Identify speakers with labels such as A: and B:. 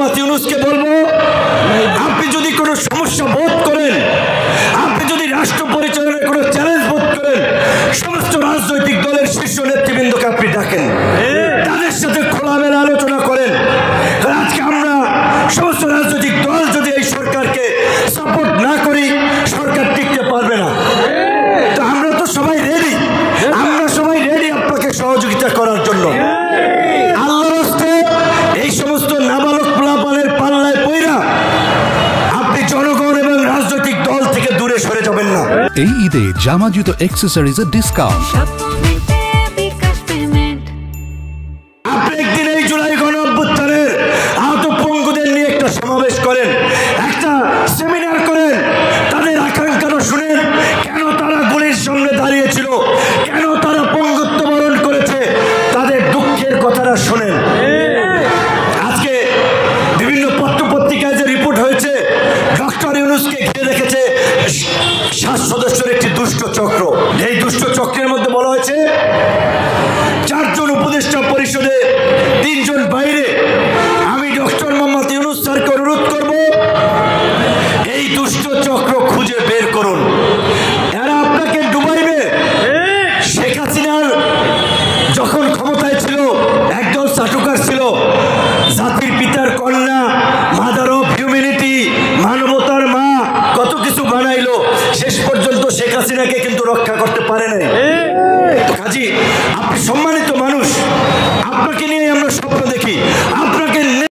A: মোহাম্মদ ইউনূসকে বলবো, আপনি যদি কোনো সমস্যা বোধ করেন, আপনি যদি রাষ্ট্র পরিচালনার কোনো চ্যালেঞ্জ বোধ করেন, সমস্ত রাজনৈতিক দলের শীর্ষ নেতৃবৃন্দকে আপনি ডাকেন, তাদের সাথে খোলামেলা আলোচনা করেন। আজকে আমরা সমস্ত রাজনৈতিক দল যদি এই সরকারকে সাপোর্ট না করি, সরকার টিকতে পারবে না। তো আমরা তো সবাই রেডি, আমরা সবাই রেডি আপনাকে সহযোগিতা করার জন্য। আল্লাহর রাস্তে এই সমস্ত নাবালক পোলাপানের পাল্লায় পইরা আপনি জনগণ এবং রাজনৈতিক দল থেকে দূরে সরে যাবেন না।
B: এই ঈদে জামা জুতো অ্যাক্সেসরিজের ডিসকাউন্ট।